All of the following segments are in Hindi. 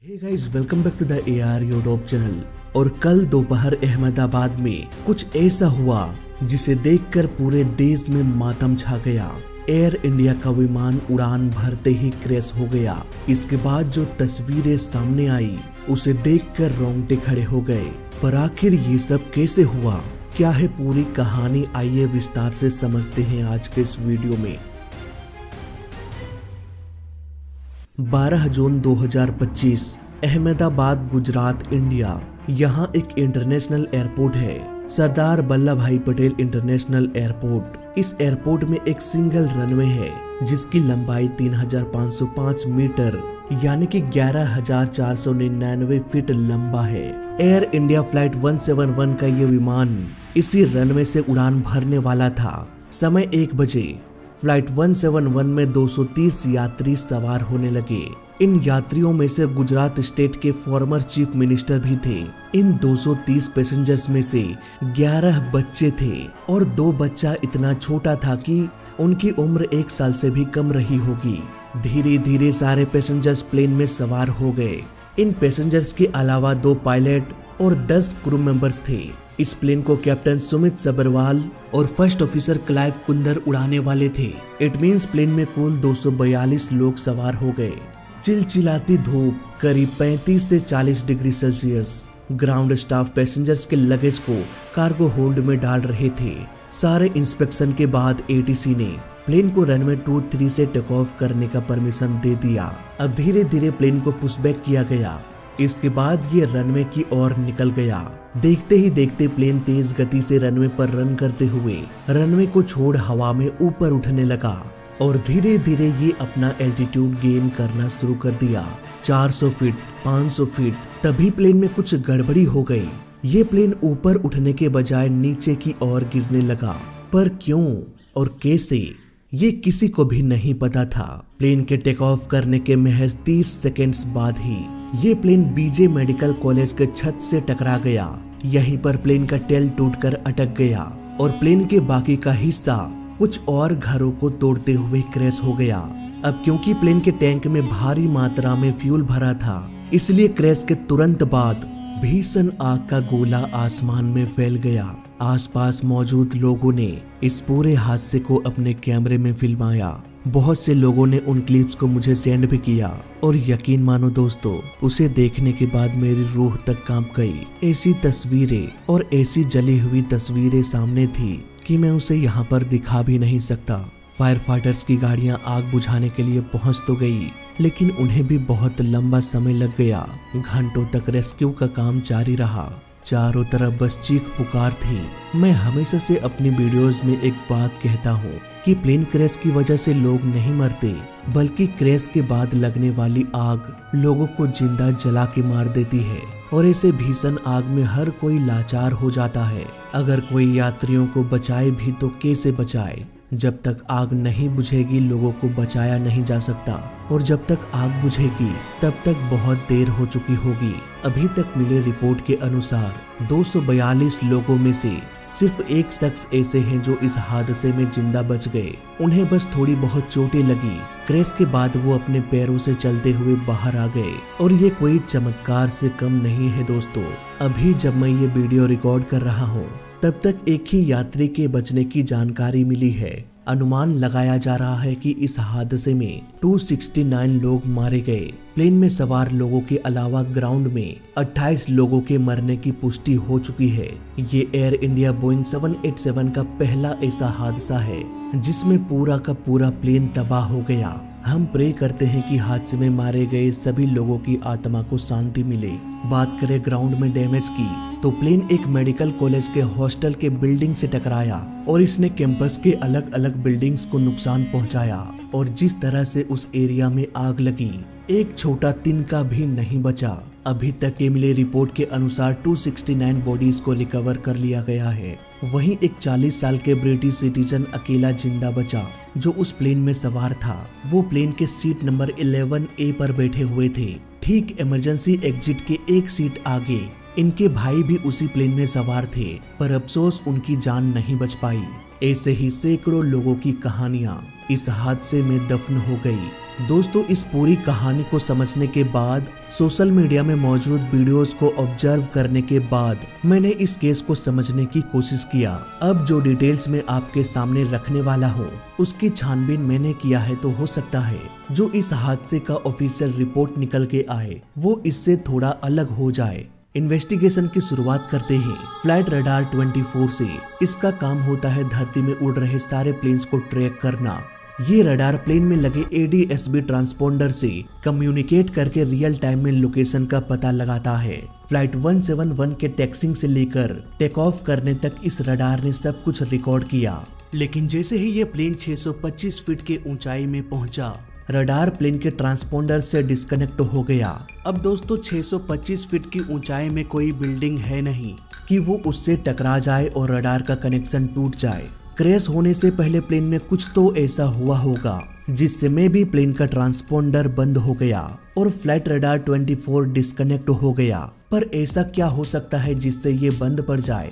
Hey guys, welcome back to the AR YouTube channel. और कल दोपहर अहमदाबाद में कुछ ऐसा हुआ जिसे देखकर पूरे देश में मातम छा गया। एयर इंडिया का विमान उड़ान भरते ही क्रैश हो गया। इसके बाद जो तस्वीरें सामने आई उसे देखकर रोंगटे खड़े हो गए। पर आखिर ये सब कैसे हुआ, क्या है पूरी कहानी, आइए विस्तार से समझते हैं आज के इस वीडियो में। 12 जून 2025 अहमदाबाद, गुजरात, इंडिया। यहाँ एक इंटरनेशनल एयरपोर्ट है, सरदार वल्लभ भाई पटेल इंटरनेशनल एयरपोर्ट। इस एयरपोर्ट में एक सिंगल रनवे है जिसकी लंबाई 3505 मीटर यानी कि 11,499 फीट लंबा है। एयर इंडिया फ्लाइट 171 का ये विमान इसी रनवे से उड़ान भरने वाला था। समय 1 बजे फ्लाइट 171 में 230 यात्री सवार होने लगे। इन यात्रियों में से गुजरात स्टेट के फॉर्मर चीफ मिनिस्टर भी थे। इन 230 पैसेंजर्स में से 11 बच्चे थे और 2 बच्चा इतना छोटा था कि उनकी उम्र 1 साल से भी कम रही होगी। धीरे धीरे सारे पैसेंजर्स प्लेन में सवार हो गए। इन पैसेंजर्स के अलावा 2 पायलट और 10 क्रू मेंबर्स थे। इस प्लेन को कैप्टन सुमित सबरवाल और फर्स्ट ऑफिसर क्लाइव कुंदर उड़ाने वाले थे। इट मींस प्लेन में कुल 242 लोग सवार हो गए। चिलचिलाती धूप, करीब 35 से 40 degree Celsius. Ground staff passengers के लगेज को कार्गो होल्ड में डाल रहे थे। सारे इंस्पेक्शन के बाद ATC ने प्लेन को रनवे 23 से टेक ऑफ करने का परमिशन दे दिया। अब धीरे धीरे प्लेन को पुशबैक किया गया। इसके बाद ये रनवे की ओर निकल गया। देखते ही देखते प्लेन तेज गति से रनवे पर रन करते हुए रनवे को छोड़ हवा में ऊपर उठने लगा और धीरे धीरे ये अपना एल्टीट्यूड गेन करना शुरू कर दिया। 400 फीट, 500 फीट। तभी प्लेन में कुछ गड़बड़ी हो गई। ये प्लेन ऊपर उठने के बजाय नीचे की ओर गिरने लगा। पर क्यों और कैसे, ये किसी को भी नहीं पता था। प्लेन के टेक ऑफ करने के महज 30 सेकेंड्स बाद ही ये प्लेन BJ मेडिकल कॉलेज के छत से टकरा गया। यहीं पर प्लेन का टेल टूटकर अटक गया और प्लेन के बाकी का हिस्सा कुछ और घरों को तोड़ते हुए क्रैश हो गया। अब क्योंकि प्लेन के टैंक में भारी मात्रा में फ्यूल भरा था, इसलिए क्रैश के तुरंत बाद भीषण आग का गोला आसमान में फैल गया। आसपास मौजूद लोगों ने इस पूरे हादसे को अपने कैमरे में फिल्माया। बहुत से लोगों ने उन क्लिप्स को मुझे सेंड भी किया और यकीन मानो दोस्तों, उसे देखने के बाद मेरी रूह तक कांप गई। ऐसी तस्वीरें और ऐसी जली हुई तस्वीरें सामने थी कि मैं उसे यहाँ पर दिखा भी नहीं सकता। फायर फाइटर्स की गाड़ियां आग बुझाने के लिए पहुंच तो गई, लेकिन उन्हें भी बहुत लंबा समय लग गया। घंटों तक रेस्क्यू का काम जारी रहा। चारों तरफ बस चीख पुकार थी। मैं हमेशा से अपनी वीडियोस में एक बात कहता हूँ कि प्लेन क्रैश की वजह से लोग नहीं मरते, बल्कि क्रैश के बाद लगने वाली आग लोगों को जिंदा जला के मार देती है। और ऐसे भीषण आग में हर कोई लाचार हो जाता है। अगर कोई यात्रियों को बचाए भी तो कैसे बचाए? जब तक आग नहीं बुझेगी लोगों को बचाया नहीं जा सकता, और जब तक आग बुझेगी तब तक बहुत देर हो चुकी होगी। अभी तक मिले रिपोर्ट के अनुसार 242 लोगों में से सिर्फ 1 शख्स ऐसे हैं जो इस हादसे में जिंदा बच गए। उन्हें बस थोड़ी बहुत चोटें लगी। क्रैश के बाद वो अपने पैरों से चलते हुए बाहर आ गए और ये कोई चमत्कार से कम नहीं है दोस्तों। अभी जब मैं ये वीडियो रिकॉर्ड कर रहा हूँ तब तक एक ही यात्री के बचने की जानकारी मिली है। अनुमान लगाया जा रहा है कि इस हादसे में 269 लोग मारे गए। प्लेन में सवार लोगों के अलावा ग्राउंड में 28 लोगों के मरने की पुष्टि हो चुकी है। ये एयर इंडिया बोइंग 787 का पहला ऐसा हादसा है जिसमें पूरा का पूरा प्लेन तबाह हो गया। हम प्रे करते हैं कि हादसे में मारे गए सभी लोगों की आत्मा को शांति मिले। बात करें ग्राउंड में डैमेज की, तो प्लेन एक मेडिकल कॉलेज के हॉस्टल के बिल्डिंग से टकराया और इसने कैंपस के अलग अलग बिल्डिंग्स को नुकसान पहुंचाया। और जिस तरह से उस एरिया में आग लगी, एक छोटा तिनका भी नहीं बचा। अभी तक के मिले रिपोर्ट के अनुसार 269 बॉडीज को रिकवर कर लिया गया है। वहीं एक 40 साल के ब्रिटिश सिटीजन अकेला जिंदा बचा जो उस प्लेन में सवार था। वो प्लेन के सीट नंबर 11A पर बैठे हुए थे, ठीक इमरजेंसी एग्जिट के 1 सीट आगे। इनके भाई भी उसी प्लेन में सवार थे, पर अफसोस उनकी जान नहीं बच पाई। ऐसे ही सैकड़ों लोगों की कहानियां इस हादसे में दफन हो गई। दोस्तों इस पूरी कहानी को समझने के बाद, सोशल मीडिया में मौजूद वीडियोस को ऑब्जर्व करने के बाद मैंने इस केस को समझने की कोशिश किया। अब जो डिटेल्स मैं आपके सामने रखने वाला हूँ उसकी छानबीन मैंने किया है, तो हो सकता है जो इस हादसे का ऑफिशियल रिपोर्ट निकल के आए वो इससे थोड़ा अलग हो जाए। इन्वेस्टिगेशन की शुरुआत करते हैं फ्लाइट रडार 24 से। इसका काम होता है धरती में उड़ रहे सारे प्लेन्स को ट्रैक करना। ये रडार प्लेन में लगे ADS-B ट्रांसपोंडर से कम्युनिकेट करके रियल टाइम में लोकेशन का पता लगाता है। फ्लाइट 171 के टैक्सिंग से लेकर टेक ऑफ करने तक इस रडार ने सब कुछ रिकॉर्ड किया, लेकिन जैसे ही ये प्लेन 625 फीट के ऊंचाई में पहुंचा, रडार प्लेन के ट्रांसपोंडर से डिस्कनेक्ट हो गया। अब दोस्तों 625 फीट की ऊंचाई में कोई बिल्डिंग है नहीं कि वो उससे टकरा जाए और रडार का कनेक्शन टूट जाए। क्रैश होने से पहले प्लेन में कुछ तो ऐसा हुआ होगा जिससे में भी प्लेन का ट्रांसपोंडर बंद हो गया और फ्लाइट रडार 24 डिस्कनेक्ट हो गया। पर ऐसा क्या हो सकता है जिससे ये बंद पड़ जाए?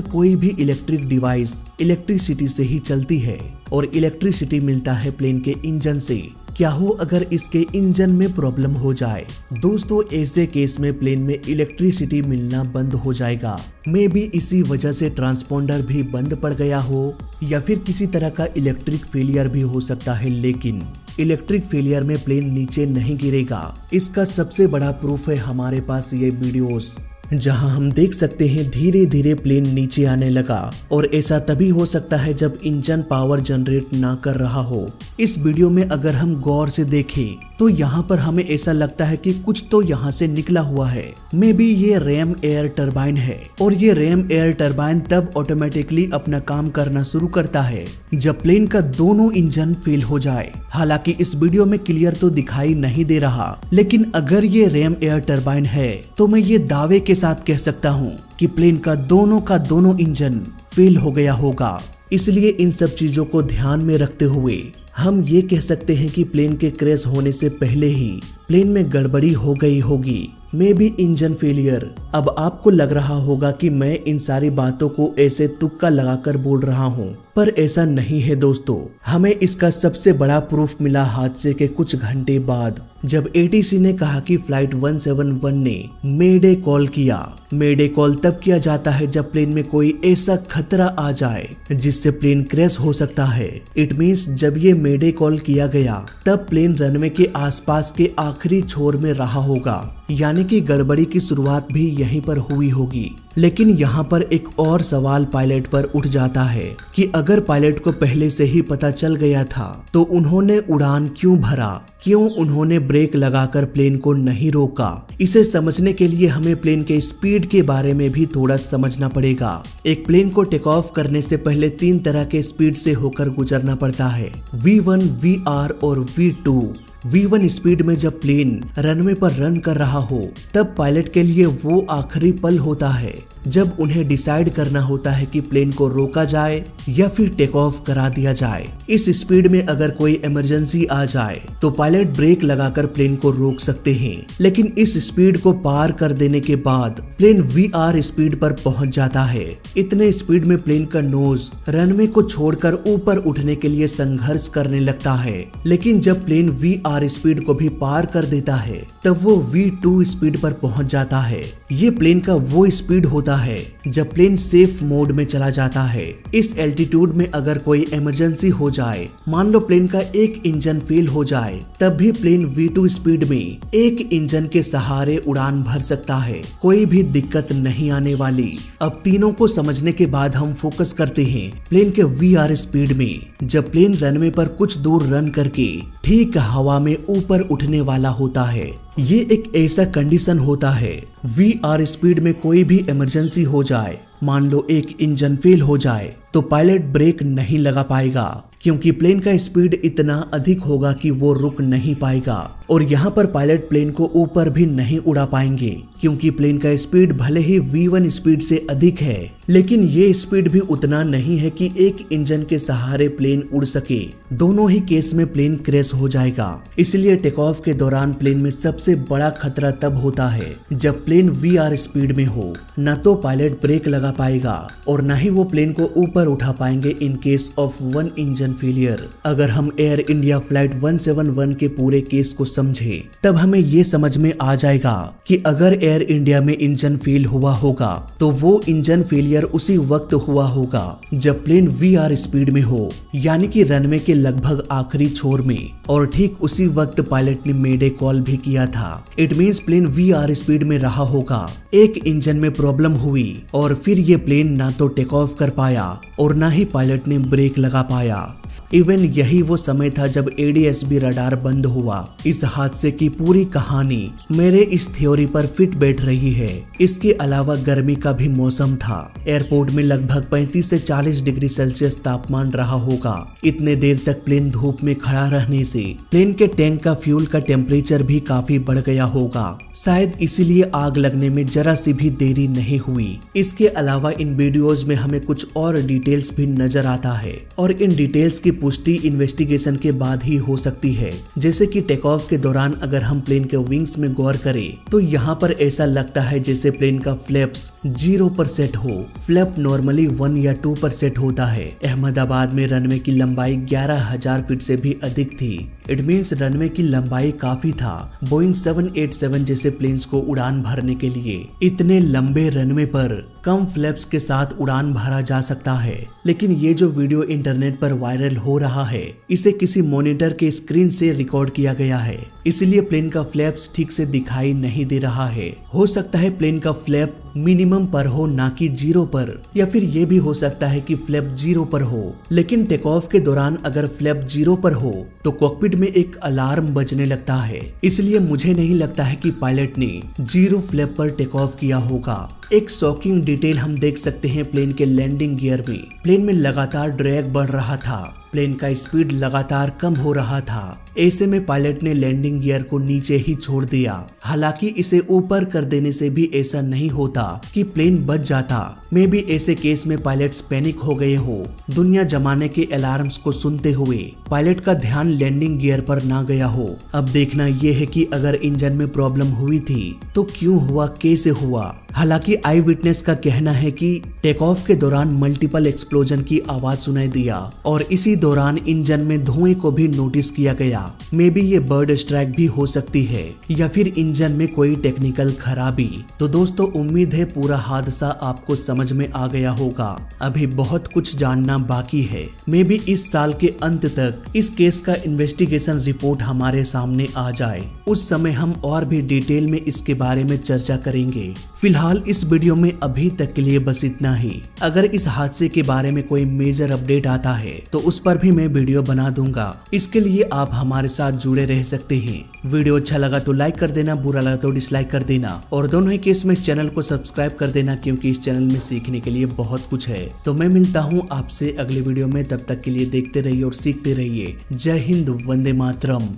कोई भी इलेक्ट्रिक डिवाइस इलेक्ट्रिसिटी से ही चलती है और इलेक्ट्रिसिटी मिलता है प्लेन के इंजन से। क्या हो अगर इसके इंजन में प्रॉब्लम हो जाए? दोस्तों ऐसे केस में प्लेन में इलेक्ट्रिसिटी मिलना बंद हो जाएगा। मे बी इसी वजह से ट्रांसपोंडर भी बंद पड़ गया हो या फिर किसी तरह का इलेक्ट्रिक फेलियर भी हो सकता है, लेकिन इलेक्ट्रिक फेलियर में प्लेन नीचे नहीं गिरेगा। इसका सबसे बड़ा प्रूफ है हमारे पास ये वीडियोस, जहां हम देख सकते हैं धीरे धीरे प्लेन नीचे आने लगा। और ऐसा तभी हो सकता है जब इंजन पावर जनरेट ना कर रहा हो। इस वीडियो में अगर हम गौर से देखें तो यहाँ पर हमें ऐसा लगता है कि कुछ तो यहाँ से निकला हुआ है। मे बी ये रैम एयर टरबाइन है और ये रैम एयर टरबाइन तब ऑटोमेटिकली अपना काम करना शुरू करता है जब प्लेन का दोनों इंजन फेल हो जाए। हालांकि इस वीडियो में क्लियर तो दिखाई नहीं दे रहा, लेकिन अगर ये रैम एयर टरबाइन है तो मैं ये दावे के साथ कह सकता हूँ कि प्लेन का दोनों इंजन फेल हो गया होगा। इसलिए इन सब चीजों को ध्यान में रखते हुए हम ये कह सकते हैं कि प्लेन के क्रैश होने से पहले ही प्लेन में गड़बड़ी हो गई होगी, मे बी इंजन फेलियर। अब आपको लग रहा होगा कि मैं इन सारी बातों को ऐसे तुक्का लगाकर बोल रहा हूँ, पर ऐसा नहीं है दोस्तों। हमें इसका सबसे बड़ा प्रूफ मिला हादसे के कुछ घंटे बाद, जब ATC ने कहा कि फ्लाइट 171 ने मेडे कॉल किया। मेडे कॉल तब किया जाता है जब प्लेन में कोई ऐसा खतरा आ जाए जिससे प्लेन क्रैश हो सकता है। इट मीन्स जब ये मेडे कॉल किया गया तब प्लेन रनवे के आसपास के आखिरी छोर में रहा होगा, यानी कि गड़बड़ी की शुरुआत भी यहीं पर हुई होगी। लेकिन यहाँ पर एक और सवाल पायलट पर उठ जाता है कि अगर पायलट को पहले से ही पता चल गया था तो उन्होंने उड़ान क्यों भरा? क्यों उन्होंने ब्रेक लगाकर प्लेन को नहीं रोका? इसे समझने के लिए हमें प्लेन के स्पीड के बारे में भी थोड़ा समझना पड़ेगा। एक प्लेन को टेक ऑफ करने से पहले 3 तरह के स्पीड से होकर गुजरना पड़ता है, V1, VR और V2। V1 स्पीड में जब प्लेन रनवे पर रन कर रहा हो तब पायलट के लिए वो आखिरी पल होता है जब उन्हें डिसाइड करना होता है कि प्लेन को रोका जाए या फिर टेक ऑफ करा दिया जाए। इस स्पीड में अगर कोई इमरजेंसी आ जाए तो पायलट ब्रेक लगाकर प्लेन को रोक सकते हैं, लेकिन इस स्पीड को पार कर देने के बाद प्लेन VR स्पीड पर पहुंच जाता है। इतने स्पीड में प्लेन का नोज रनवे को छोड़कर ऊपर उठने के लिए संघर्ष करने लगता है, लेकिन जब प्लेन VR स्पीड को भी पार कर देता है तब वो V2 स्पीड पर पहुंच जाता है। ये प्लेन का वो स्पीड होता है जब प्लेन सेफ मोड में चला जाता है। इस एल्टीट्यूड में अगर कोई इमरजेंसी हो जाए, मान लो प्लेन का एक इंजन फेल हो जाए, तब भी प्लेन V2 स्पीड में एक इंजन के सहारे उड़ान भर सकता है, कोई भी दिक्कत नहीं आने वाली। अब तीनों को समझने के बाद हम फोकस करते हैं प्लेन के VR स्पीड में। जब प्लेन रनवे पर कुछ दूर रन करके ठीक हवा में ऊपर उठने वाला होता है, ये एक ऐसा कंडीशन होता है VR स्पीड में कोई भी इमरजेंसी हो जाए, मान लो एक इंजन फेल हो जाए, तो पायलट ब्रेक नहीं लगा पाएगा क्योंकि प्लेन का स्पीड इतना अधिक होगा कि वो रुक नहीं पाएगा। और यहाँ पर पायलट प्लेन को ऊपर भी नहीं उड़ा पाएंगे, क्योंकि प्लेन का स्पीड भले ही V1 स्पीड से अधिक है, लेकिन ये स्पीड भी उतना नहीं है कि एक इंजन के सहारे प्लेन उड़ सके। दोनों ही केस में प्लेन क्रैश हो जाएगा। इसलिए टेक ऑफ के दौरान प्लेन में सबसे बड़ा खतरा तब होता है जब प्लेन VR स्पीड में हो। न तो पायलट ब्रेक लगा पाएगा और न ही वो प्लेन को ऊपर उठा पाएंगे in case of one engine failure. अगर हम एयर इंडिया फ्लाइट 171 के पूरे केस को समझे तब हमें ये समझ में आ जाएगा कि अगर एयर इंडिया में इंजन फेल हुआ होगा तो वो इंजन फेलियर उसी वक्त हुआ होगा जब प्लेन VR स्पीड में हो, यानी कि रनवे के लगभग आखिरी छोर में, और ठीक उसी वक्त पायलट ने मेडे कॉल भी किया था। It means plane VR speed में रहा होगा, एक इंजन में प्रॉब्लम हुई और फिर ये प्लेन ना तो टेक ऑफ कर पाया और ना ही पायलट ने ब्रेक लगा पाया। इवन यही वो समय था जब ADS-B रडार बंद हुआ। इस हादसे की पूरी कहानी मेरे इस थ्योरी पर फिट बैठ रही है। इसके अलावा गर्मी का भी मौसम था। एयरपोर्ट में लगभग 35 से 40 डिग्री सेल्सियस तापमान रहा होगा। इतने देर तक प्लेन धूप में खड़ा रहने से प्लेन के टैंक का फ्यूल का टेम्परेचर भी काफी बढ़ गया होगा। शायद इसीलिए आग लगने में जरा सी भी देरी नहीं हुई। इसके अलावा इन वीडियोज में हमें कुछ और डिटेल्स भी नजर आता है और इन डिटेल्स की पुष्टि इन्वेस्टिगेशन के बाद ही हो सकती है। जैसे कि टेक ऑफ के दौरान अगर हम प्लेन के विंग्स में गौर करें तो यहाँ पर ऐसा लगता है जैसे प्लेन का फ्लैप्स 0 पर सेट हो। फ्लैप नॉर्मली 1 या 2 पर सेट होता है। अहमदाबाद में रनवे की लंबाई 11,000 फीट से भी अधिक थी। इट मीन्स रनवे की लंबाई काफी था बोइंग 787 जैसे प्लेन्स को उड़ान भरने के लिए। इतने लंबे रनवे पर कम फ्लैप्स के साथ उड़ान भरा जा सकता है, लेकिन ये जो वीडियो इंटरनेट पर वायरल हो रहा है इसे किसी मॉनिटर के स्क्रीन से रिकॉर्ड किया गया है, इसलिए प्लेन का फ्लैप्स ठीक से दिखाई नहीं दे रहा है। हो सकता है प्लेन का फ्लैप मिनिमम पर हो ना कि 0 पर, या फिर ये भी हो सकता है कि फ्लैप 0 पर हो। लेकिन टेक ऑफ के दौरान अगर फ्लैप 0 पर हो तो कॉकपिट में एक अलार्म बजने लगता है। इसलिए मुझे नहीं लगता है कि पायलट ने 0 फ्लैप पर टेक ऑफ किया होगा। एक शॉकिंग डिटेल हम देख सकते हैं प्लेन के लैंडिंग गियर में। प्लेन में लगातार ड्रैग बढ़ रहा था। प्लेन का स्पीड लगातार कम हो रहा था। ऐसे में पायलट ने लैंडिंग गियर को नीचे ही छोड़ दिया। हालांकि इसे ऊपर कर देने से भी ऐसा नहीं होता कि प्लेन बच जाता। मे भी ऐसे केस में पायलट्स पैनिक हो गए हो। दुनिया जमाने के अलार्म्स को सुनते हुए पायलट का ध्यान लैंडिंग गियर पर ना गया हो। अब देखना यह है कि अगर इंजन में प्रॉब्लम हुई थी तो क्यों हुआ, कैसे हुआ। हालांकि आई विटनेस का कहना है कि टेक ऑफ के दौरान मल्टीपल एक्सप्लोजन की आवाज सुनाई दिया और इसी दौरान इंजन में धुएं को भी नोटिस किया गया। मे बी ये बर्ड स्ट्राइक भी हो सकती है या फिर इंजन में कोई टेक्निकल खराबी। तो दोस्तों उम्मीद है पूरा हादसा आपको समझ में आ गया होगा। अभी बहुत कुछ जानना बाकी है। मे बी इस साल के अंत तक इस केस का इन्वेस्टिगेशन रिपोर्ट हमारे सामने आ जाए। उस समय हम और भी डिटेल में इसके बारे में चर्चा करेंगे। फिलहाल इस वीडियो में अभी तक के लिए बस इतना ही। अगर इस हादसे के बारे में कोई मेजर अपडेट आता है तो उस पर भी मैं वीडियो बना दूंगा। इसके लिए आप हमारे साथ जुड़े रह सकते हैं। वीडियो अच्छा लगा तो लाइक कर देना, बुरा लगा तो डिसलाइक कर देना और दोनों ही केस में चैनल को सब्सक्राइब कर देना, क्योंकि इस चैनल में सीखने के लिए बहुत कुछ है। तो मैं मिलता हूँ आपसे अगले वीडियो में। तब तक के लिए देखते रहिए और सीखते रहिए। जय हिंद, वंदे मातरम।